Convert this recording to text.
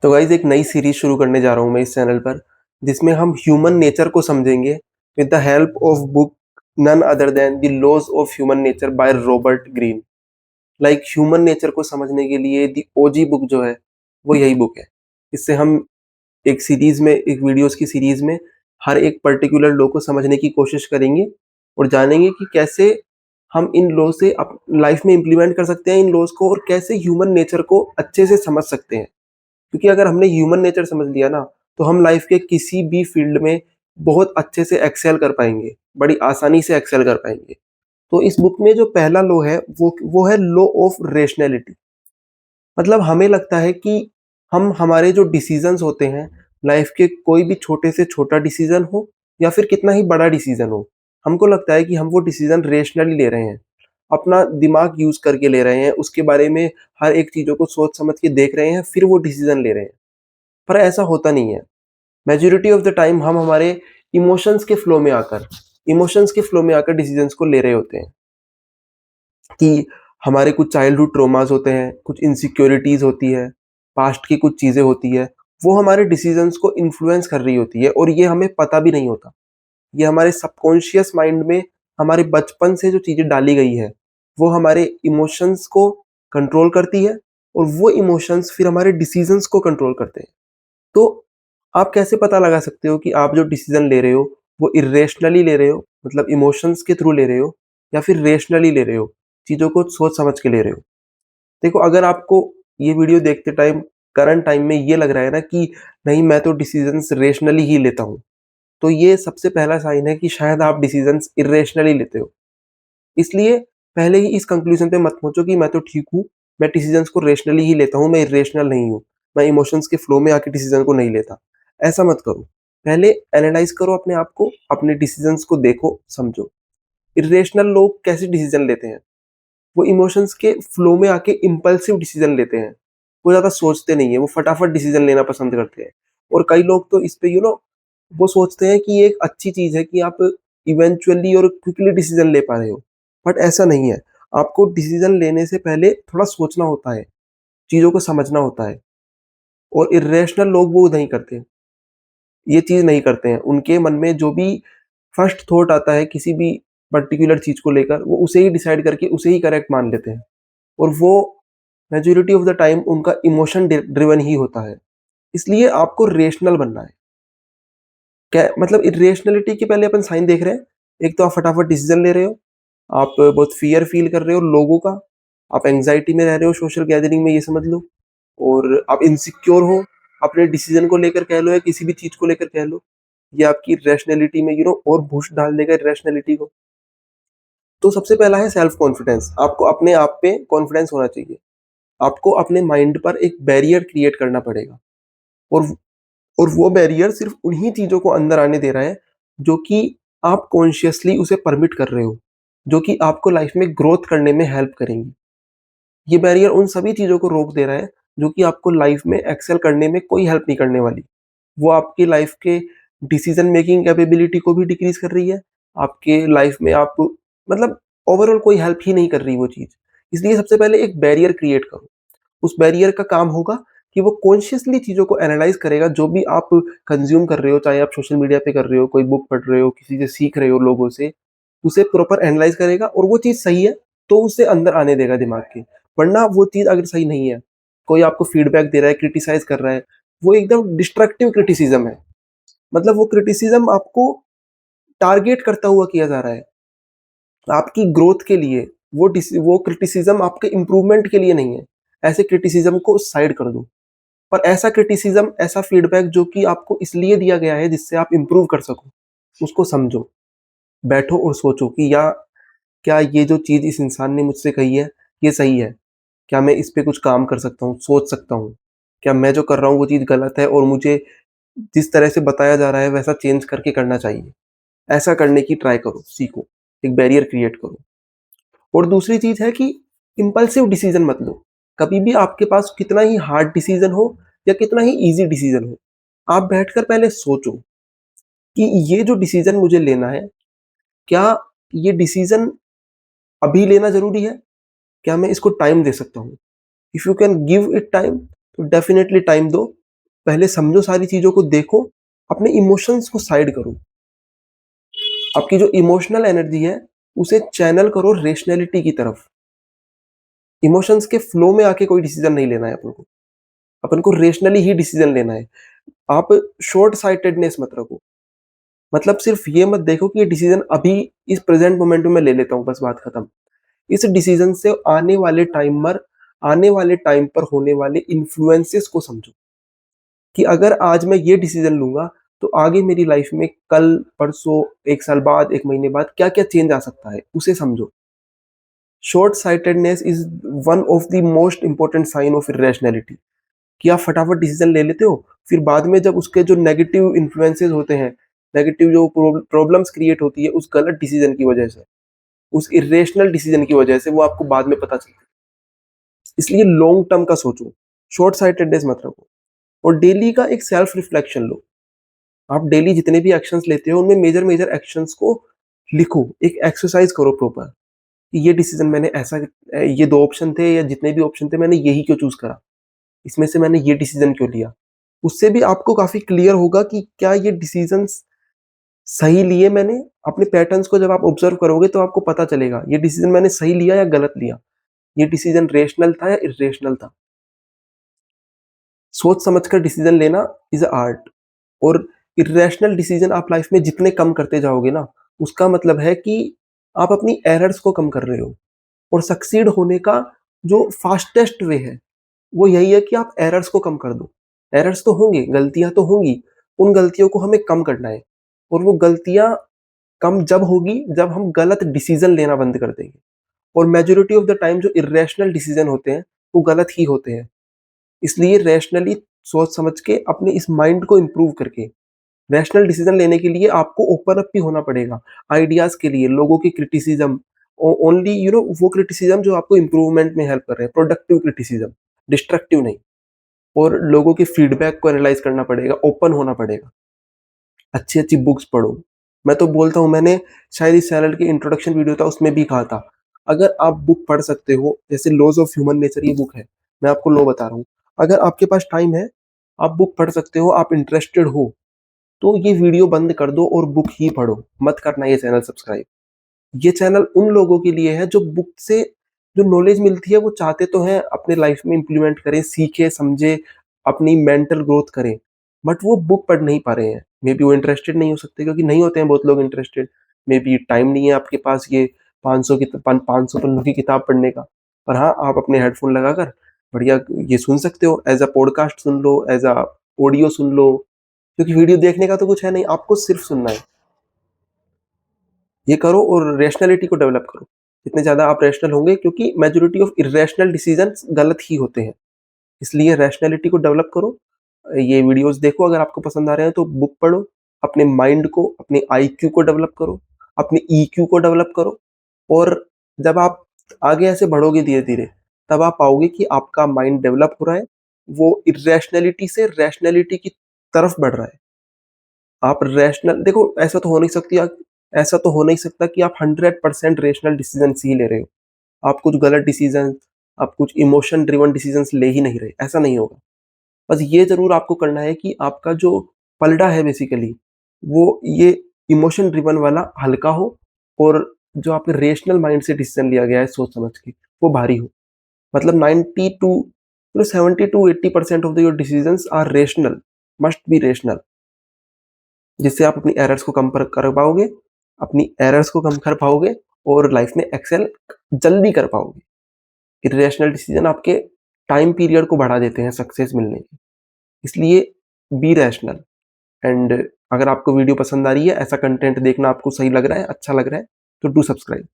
तो गाइस एक नई सीरीज शुरू करने जा रहा हूँ मैं इस चैनल पर, जिसमें हम ह्यूमन नेचर को समझेंगे with the help of book none other than the laws of human nature by Robert Greene. Like human nature को समझने के लिए दी ओजी बुक जो है वो यही बुक है। इससे हम एक सीरीज में, एक वीडियोस की सीरीज में हर एक पर्टिकुलर लॉ को समझने की कोशिश करेंगे और जानेंगे कि कैसे हम इन लॉ से लाइफ में इम्प्लीमेंट कर सकते हैं इन लॉज को, और कैसे ह्यूमन नेचर को अच्छे से समझ सकते हैं। क्योंकि अगर हमने ह्यूमन नेचर समझ लिया ना, तो हम लाइफ के किसी भी फील्ड में बहुत अच्छे से एक्सेल कर पाएँगे, बड़ी आसानी से एक्सेल कर पाएँगे। तो इस बुक में जो पहला लॉ है वो है लॉ ऑफ रेशनैलिटी। मतलब हमें लगता है कि हम हमारे जो डिसीज़न्स होते हैं, लाइफ के कोई भी छोटे से छोटा डिसीज़न हो या फिर कितना ही बड़ा डिसीज़न हो, हमको लगता है कि हम वो डिसीज़न रेशनली ले रहे हैं। अपना दिमाग यूज़ करके ले रहे हैं, उसके बारे में हर एक चीज़ों को सोच समझ के देख रहे हैं, फिर वो डिसीज़न ले रहे हैं। पर ऐसा होता नहीं है। मेजॉरिटी ऑफ द टाइम हम हमारे इमोशंस के फ्लो में आकर डिसीजंस को ले रहे होते हैं कि हमारे कुछ चाइल्डहुड ट्रॉमास होते हैं, कुछ इनसिक्योरिटीज होती है, पास्ट की कुछ चीजें होती है, वो हमारे डिसीजंस को इन्फ्लुएंस कर रही होती है और ये हमें पता भी नहीं होता। ये हमारे सबकॉन्शियस माइंड में हमारे बचपन से जो चीजें डाली गई है, वो हमारे इमोशंस को कंट्रोल करती है और वो इमोशंस फिर हमारे डिसीजंस को कंट्रोल करते हैं। तो आप कैसे पता लगा सकते हो कि आप जो डिसीजन ले रहे हो वो इरेशनली ले रहे हो, मतलब इमोशंस के थ्रू ले रहे हो, या फिर रेशनली ले रहे हो, चीज़ों को सोच समझ के ले रहे हो? देखो, अगर आपको ये वीडियो देखते टाइम, करंट टाइम में ये लग रहा है ना कि नहीं, मैं तो डिसीजंस रेशनली ही लेता हूँ, तो ये सबसे पहला साइन है कि शायद आप डिसीजंस इरेशनली लेते हो। इसलिए पहले ही इस कंक्लूजन पे मत पहुंचो कि मैं तो ठीक हूँ, मैं डिसीजंस को रेशनली ही लेता हूँ, मैं इरेशनल नहीं हूँ, मैं इमोशंस के फ्लो में आके डिसीजन को नहीं लेता। ऐसा मत करो। पहले एनालाइज करो अपने आप को, अपने डिसीजंस को देखो, समझो। इरेशनल लोग कैसे डिसीजन लेते हैं? वो इमोशंस के फ्लो में आके इम्पल्सिव डिसीजन लेते हैं। वो ज़्यादा सोचते नहीं है, वो फटाफट डिसीजन लेना पसंद करते हैं। और कई लोग तो इस पे वो सोचते हैं कि ये एक अच्छी चीज़ है कि आप इवेंचुअली और क्विकली डिसीजन ले पा रहे हो। बट ऐसा नहीं है। आपको डिसीजन लेने से पहले थोड़ा सोचना होता है, चीज़ों को समझना होता है, और इर्रेशनल लोग वो नहीं करते। ये चीज़ नहीं करते हैं। उनके मन में जो भी फर्स्ट थॉट आता है किसी भी पर्टिकुलर चीज़ को लेकर, वो उसे ही डिसाइड करके उसे ही करेक्ट मान लेते हैं। और वो मेजॉरिटी ऑफ द टाइम उनका इमोशन ड्रिवन ही होता है। इसलिए आपको रेशनल बनना है। क्या मतलब, इरेशनलिटी के पहले अपन साइन देख रहे हैं। एक तो आप फटाफट डिसीजन ले रहे हो, आप बहुत फ़ियर फ़ील कर रहे हो लोगों का, आप एंग्ज़ायटी में रह रहे हो सोशल गैदरिंग में, ये समझ लो, और आप इनसिक्योर हो अपने डिसीजन को लेकर कह लो या किसी भी चीज़ को लेकर कह लो। ये आपकी रैशनैलिटी में और बूस्ट डाल देगा रैशनैलिटी को। तो सबसे पहला है सेल्फ कॉन्फिडेंस। आपको अपने आप पे कॉन्फिडेंस होना चाहिए। आपको अपने माइंड पर एक बैरियर क्रिएट करना पड़ेगा, और वो बैरियर सिर्फ़ उन्हीं चीज़ों को अंदर आने दे रहा है, जो कि आप कॉन्शियसली उसे परमिट कर रहे हो, जो कि आपको लाइफ़ में ग्रोथ करने में हेल्प करेंगी। ये बैरियर उन सभी चीज़ों को रोक दे रहा है, जो कि आपको लाइफ़ में एक्सेल करने में कोई हेल्प नहीं करने वाली। वो आपकी लाइफ़ के डिसीज़न मेकिंग कैपेबिलिटी को भी डिक्रीज़ कर रही है। आपके लाइफ़ में आप, मतलब ओवरऑल कोई हेल्प ही नहीं कर रही वो चीज़। इसलिए सबसे पहले एक बैरियर क्रिएट करो। उस बैरियर का काम होगा कि वो कॉन्शियसली चीज़ों को एनालाइज़ करेगा, जो भी आप कंज़्यूम कर रहे हो, चाहे आप सोशल मीडिया पे कर रहे हो, कोई बुक पढ़ रहे हो, किसी से सीख रहे हो लोगों से, उसे प्रॉपर एनालाइज़ करेगा, और वो चीज़ सही है, तो उसे अंदर आने देगा दिमाग के। वरना वो चीज़ अगर सही नहीं है, कोई आपको फीडबैक दे रहा है, क्रिटिसाइज़ कर रहा है, वो एकदम डिस्ट्रक्टिव क्रिटिसिज़्म है। मतलब वो क्रिटिसिज़्म आपको टारगेट करता हुआ किया जा रहा है, आपकी ग्रोथ के लिए। वो क्रिटिसिज़्म आपके इम्प्रूवमेंट के लिए नहीं है। ऐसे क्रिटिसिज़्म को साइड कर दो। पर ऐसा क्रिटिसिज़्म, ऐसा फीडबैक जो कि आपको इसलिए दिया गया है जिससे आप इम्प्रूव कर सको, उसको समझो। बैठो और सोचो कि या क्या ये जो चीज़ इस इंसान ने मुझसे कही है, ये सही है? क्या मैं इस पे कुछ काम कर सकता हूँ, सोच सकता हूँ? क्या मैं जो कर रहा हूँ वो चीज़ गलत है और मुझे जिस तरह से बताया जा रहा है वैसा चेंज करके करना चाहिए? ऐसा करने की ट्राई करो, सीखो, एक बैरियर क्रिएट करो। और दूसरी चीज़ है कि इम्पल्सिव डिसीज़न मत लो। कभी भी आपके पास कितना ही हार्ड डिसीज़न हो या कितना ही ईज़ी डिसीज़न हो, आप बैठकर पहले सोचो कि ये जो डिसीज़न मुझे लेना है, क्या ये डिसीज़न अभी लेना ज़रूरी है? क्या मैं इसको टाइम दे सकता हूँ? If you can give it time, तो डेफिनिटली टाइम दो। पहले समझो सारी चीज़ों को देखो, अपने इमोशंस को साइड करो। आपकी जो इमोशनल एनर्जी है, उसे चैनल करो रेशनैलिटी की तरफ। इमोशंस के फ्लो में आके कोई डिसीज़न नहीं लेना है अपन को। अपन को रेशनली ही डिसीज़न लेना है। आप शॉर्ट साइटेडनेस मत रखो। मतलब सिर्फ़ ये मत देखो कि ये डिसीज़न अभी इस प्रेज़ेंट मोमेंट में मैं ले लेता हूँ, बस बात खत्म। इस डिसीज़न से आने वाले टाइम पर होने वाले इन्फ्लुएंसेस को समझो, कि अगर आज मैं ये डिसीज़न लूँगा, तो आगे मेरी लाइफ़ में कल, परसों, 1 साल बाद, 1 महीने बाद क्या-क्या चेंज आ सकता है, उसे समझो। Short sightedness is one of the most important sign of irrationality, कि आप फटाफट डिसीज़न ले लेते हो, फिर बाद में जब उसके जो नेगेटिव इन्फ्लुएंसेस होते हैं, नेगेटिव जो प्रॉब्लम्स क्रिएट होती है उस गलत डिसीज़न की वजह से, उस इर्रेशनल डिसीज़न की वजह से, वो आपको बाद में पता चलता है। इसलिए लॉन्ग टर्म का सोचो, शॉर्ट साइटेडनेस मत रखो, और डेली का एक सेल्फ रिफ्लेक्शन लो। आप डेली जितने भी एक्शंस लेते हो, उनमें मेजर एक्शंस को लिखो, एक एक्सरसाइज़ करो प्रॉपर, कि ये डिसीज़न मैंने ऐसा ये 2 ऑप्शन थे या जितने भी ऑप्शन थे, मैंने यही क्यों चूज़ करा? इसमें से मैंने ये डिसीज़न क्यों लिया? उससे भी आपको काफ़ी क्लियर होगा कि क्या ये डिसीज़न्स सही लिए मैंने? अपने पैटर्न्स को जब आप ऑब्ज़र्व करोगे तो आपको पता चलेगा, ये डिसीज़न मैंने सही लिया या गलत लिया? ये डिसीज़न रेशनल था या इर्रेशनल था? सोच समझ कर डिसीज़न लेना इज़ अ आर्ट, और इर्रेशनल डिसीज़न आप लाइफ़ में जितने कम करते जाओगे ना, उसका मतलब है कि आप अपनी एरर्स को कम कर रहे हो, और सक्सीड होने का जो फास्टेस्ट वे है, वो यही है कि आप एरर्स को कम कर दो। एरर्स तो होंगे, गलतियाँ तो होंगी, उन गलतियों को हमें कम करना है, और वो गलतियाँ कम जब होगी, जब हम गलत डिसीज़न लेना बंद कर देंगे, और मेजॉरिटी ऑफ द टाइम जो इर्रेशनल डिसीज़न होते हैं, वो गलत ही होते हैं। इसलिए रैशनली सोच समझ के अपने इस माइंड को इम्प्रूव करके, रैशनल डिसीज़न लेने के लिए आपको ओपन अप भी होना पड़ेगा, आइडियाज़ के लिए, लोगों की क्रिटिसिज़्म, ओनली वो क्रिटिसिज़्म जो आपको इम्प्रूवमेंट में हेल्प कर रहे हैं, प्रोडक्टिव क्रिटिसिज़्म, डिस्ट्रक्टिव नहीं। और लोगों के फीडबैक को एनालाइज़ करना पड़ेगा, ओपन होना पड़ेगा। अच्छी-अच्छी बुक्स पढ़ो। मैं तो बोलता हूँ, मैंने शायद इस चैनल की इंट्रोडक्शन वीडियो था उसमें भी कहा था, अगर आप बुक पढ़ सकते हो, जैसे लॉज़ ऑफ ह्यूमन नेचर ये बुक है, मैं आपको लॉ बता रहा हूँ। अगर आपके पास टाइम है, आप बुक पढ़ सकते हो, आप इंटरेस्टेड हो, तो ये वीडियो बंद कर दो और बुक ही पढ़ो, मत करना ये चैनल सब्सक्राइब। ये चैनल उन लोगों के लिए है जो बुक से जो नॉलेज मिलती है वो चाहते तो हैं अपने लाइफ में इम्प्लीमेंट करें, सीखें, समझें, अपनी मेंटल ग्रोथ करें, बट वो बुक पढ़ नहीं पा रहे हैं। मेबी वो इंटरेस्टेड नहीं हो सकते, क्योंकि नहीं होते हैं बहुत लोग इंटरेस्टेड। मेबी टाइम नहीं है आपके पास ये 500 की 500 पन्नों की किताब पढ़ने का। पर हाँ, आप अपने हेडफ़ोन लगाकर बढ़िया ये सुन सकते हो, एज़ अ पॉडकास्ट सुन लो, एज़ अ ऑडियो सुन लो, क्योंकि वीडियो देखने का तो कुछ है नहीं, आपको सिर्फ सुनना है। ये करो और रैशनैलिटी को डेवलप करो। जितने ज़्यादा आप रैशनल होंगे, क्योंकि मेजॉरिटी ऑफ इर्रेशनल डिसीज़न्स गलत ही होते हैं। इसलिए रैशनैलिटी को डेवलप करो। ये वीडियोज़ देखो, अगर आपको पसंद आ रहे हैं तो बुक पढ़ो। अपने माइंड को, अपने आईक्यू को डेवलप करो, अपने ईक्यू को डेवलप करो, और जब आप आगे ऐसे बढ़ोगे धीरे-धीरे, तब आप पाओगे कि आपका माइंड डेवलप हो रहा है। वो इर्रेशनैलिटी से रैशनैलिटी की तरफ बढ़ रहा है। आप रैशनल देखो, ऐसा तो हो नहीं सकता कि आप 100% रैशनल डिसीज़न्स ही ले रहे हो। आप कुछ गलत डिसीज़न, आप कुछ इमोशन ड्रिवन डिसीज़न्स ले ही नहीं रहे, ऐसा नहीं होगा। बस ये ज़रूर आपको करना है कि आपका जो पलड़ा है बेसिकली, वो ये इमोशन ड्रिवन वाला हल्का हो, और जो आपके रैशनल माइंड से डिसीज़न लिया गया है सोच समझ के, वो भारी हो। मतलब 90 to 70 to 80% of the your decisions are rational, must be rational. जिससे आप अपनी एरर्स को कम कर पाओगे, अपनी एरर्स को कम कर पाओगे, और लाइफ में एक्सेल जल्दी कर पाओगे। इर्रेशनल डिसीजन आपके टाइम पीरियड को बढ़ा देते हैं सक्सेस मिलने की। इसलिए बी रैशनल। एंड अगर आपको वीडियो पसंद आ रही है, ऐसा कंटेंट देखना आपको सही लग रहा है, अच्छा लग रहा है, तो डू सब्सक्राइब।